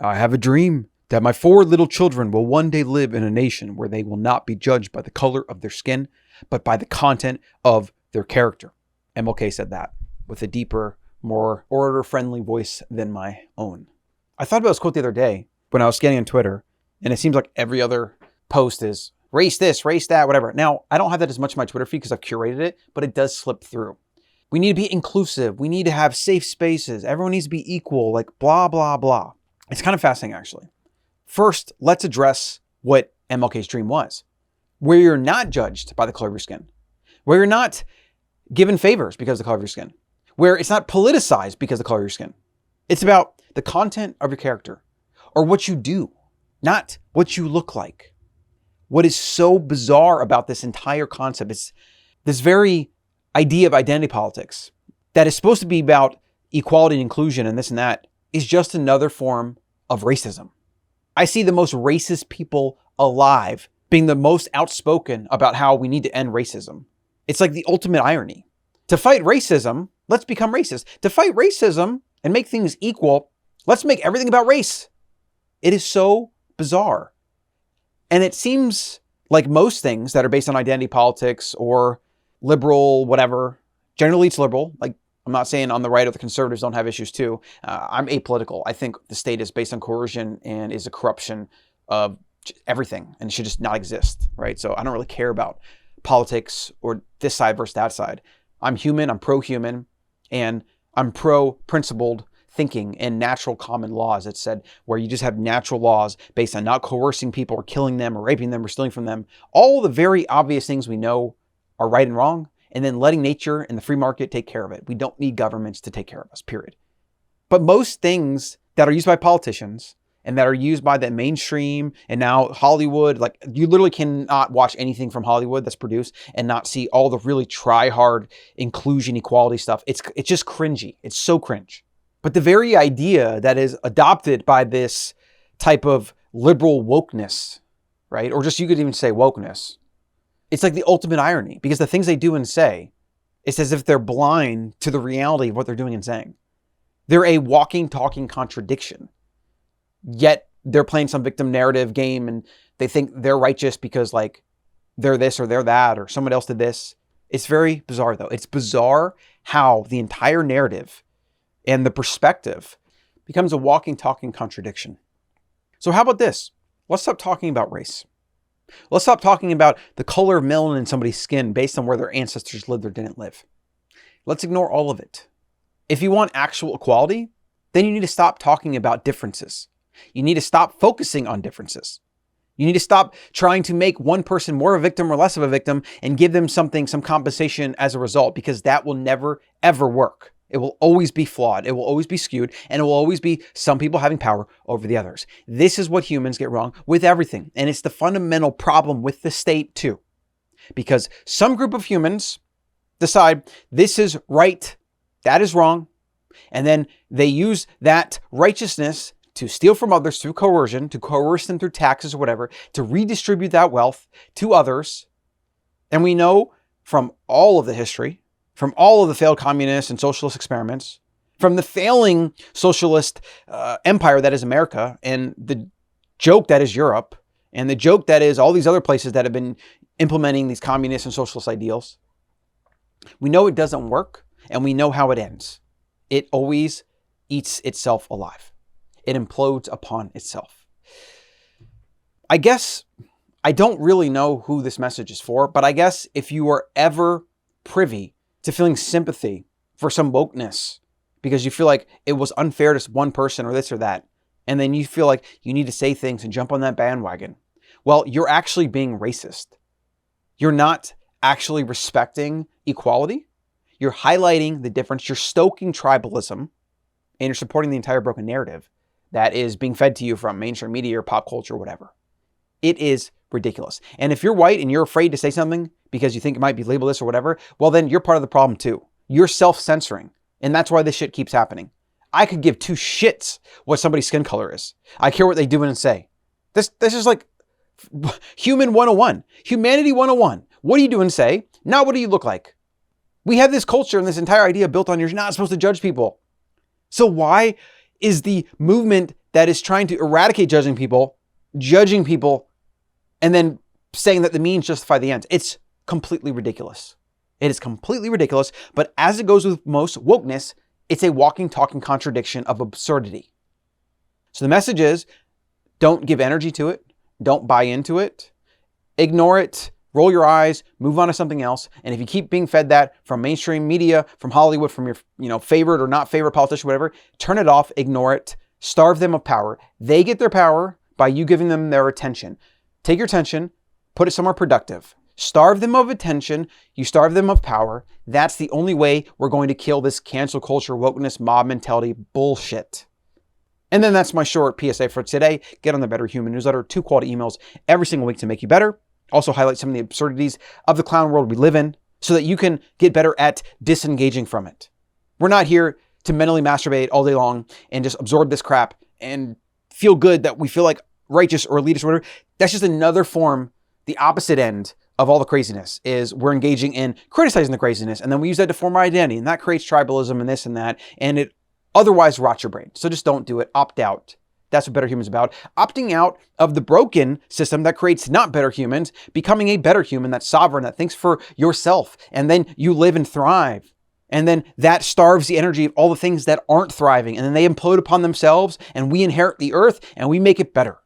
I have a dream that my 4 little children will one day live in a nation where they will not be judged by the color of their skin, but by the content of their character. MLK said that with a deeper, more orator-friendly voice than my own. I thought about this quote the other day when I was scanning on Twitter, and it seems like every other post is race this, race that, whatever. Now, I don't have that as much in my Twitter feed because I've curated it, but it does slip through. We need to be inclusive. We need to have safe spaces. Everyone needs to be equal, like blah, blah, blah. It's kind of fascinating, actually. First, let's address what MLK's dream was, where you're not judged by the color of your skin, where you're not given favors because of the color of your skin, where it's not politicized because of the color of your skin. It's about the content of your character or what you do, not what you look like. What is so bizarre about this entire concept is this very idea of identity politics that is supposed to be about equality and inclusion and this and that is just another form of racism. I see the most racist people alive being the most outspoken about how we need to end racism. It's like the ultimate irony. To fight racism, let's become racist. To fight racism and make things equal, let's make everything about race. It is so bizarre. And it seems like most things that are based on identity politics or liberal, whatever, generally it's liberal. Like, I'm not saying on the right or the conservatives don't have issues too. I'm apolitical. I think the state is based on coercion and is a corruption of everything and should just not exist, right? So I don't really care about politics or this side versus that side. I'm human, I'm pro-human, and I'm pro-principled thinking and natural common laws. It said where you just have natural laws based on not coercing people or killing them or raping them or stealing from them. All the very obvious things we know are right and wrong, and then letting nature and the free market take care of it. We don't need governments to take care of us, period. But most things that are used by politicians and that are used by the mainstream and now Hollywood, like you literally cannot watch anything from Hollywood that's produced and not see all the really try-hard inclusion, equality stuff. It's just cringy. It's so cringe. But the very idea that is adopted by this type of liberal wokeness, right? Or just you could even say wokeness. It's like the ultimate irony because the things they do and say, it's as if they're blind to the reality of what they're doing and saying. They're a walking, talking contradiction. Yet they're playing some victim narrative game and they think they're righteous because like they're this or they're that or someone else did this. It's very bizarre though. It's bizarre how the entire narrative and the perspective becomes a walking, talking contradiction. So how about this? Let's stop talking about race. Let's stop talking about the color of melanin in somebody's skin based on where their ancestors lived or didn't live. Let's ignore all of it. If you want actual equality, then you need to stop talking about differences. You need to stop focusing on differences. You need to stop trying to make one person more of a victim or less of a victim and give them something, some compensation as a result, because that will never, ever work. It will always be flawed. It will always be skewed, and it will always be some people having power over the others. This is what humans get wrong with everything. And it's the fundamental problem with the state too. Because some group of humans decide this is right, that is wrong. And then they use that righteousness to steal from others through coercion, to coerce them through taxes or whatever, to redistribute that wealth to others. And we know from all of the history, from all of the failed communist and socialist experiments, from the failing socialist empire that is America, and the joke that is Europe, and the joke that is all these other places that have been implementing these communist and socialist ideals. We know it doesn't work, and we know how it ends. It always eats itself alive. It implodes upon itself. I guess I don't really know who this message is for, but I guess if you are ever privy to feeling sympathy for some wokeness because you feel like it was unfair to one person or this or that, and then you feel like you need to say things and jump on that bandwagon, well, you're actually being racist. You're not actually respecting equality. You're highlighting the difference. You're stoking tribalism, and you're supporting the entire broken narrative that is being fed to you from mainstream media or pop culture or whatever. It is ridiculous. And if you're white and you're afraid to say something because you think it might be labeled this or whatever, well, then you're part of the problem too. You're self-censoring. And that's why this shit keeps happening. I could give two shits what somebody's skin color is. I care what they do and say. This is like human 101, humanity 101. What do you do and say? Not what do you look like? We have this culture and this entire idea built on you're not supposed to judge people. So why is the movement that is trying to eradicate judging people, and then saying that the means justify the ends. It's completely ridiculous. It is completely ridiculous. But as it goes with most wokeness, it's a walking, talking contradiction of absurdity. So the message is, don't give energy to it. Don't buy into it. Ignore it. Roll your eyes. Move on to something else. And if you keep being fed that from mainstream media, from Hollywood, from your favorite or not favorite politician, whatever, turn it off. Ignore it. Starve them of power. They get their power by you giving them their attention. Take your attention, put it somewhere productive. Starve them of attention. You starve them of power. That's the only way we're going to kill this cancel culture, wokeness, mob mentality bullshit. And then that's my short PSA for today. Get on the Better Human newsletter. 2 quality emails every single week to make you better. Also highlight some of the absurdities of the clown world we live in so that you can get better at disengaging from it. We're not here to mentally masturbate all day long and just absorb this crap and feel good that we feel like righteous or elitist or whatever. That's just another form, the opposite end of all the craziness is we're engaging in criticizing the craziness. And then we use that to form our identity. And that creates tribalism and this and that. And it otherwise rots your brain. So just don't do it. Opt out. That's what Better Humans is about. Opting out of the broken system that creates not better humans, becoming a better human that's sovereign, that thinks for yourself. And then you live and thrive. And then that starves the energy of all the things that aren't thriving. And then they implode upon themselves and we inherit the earth and we make it better.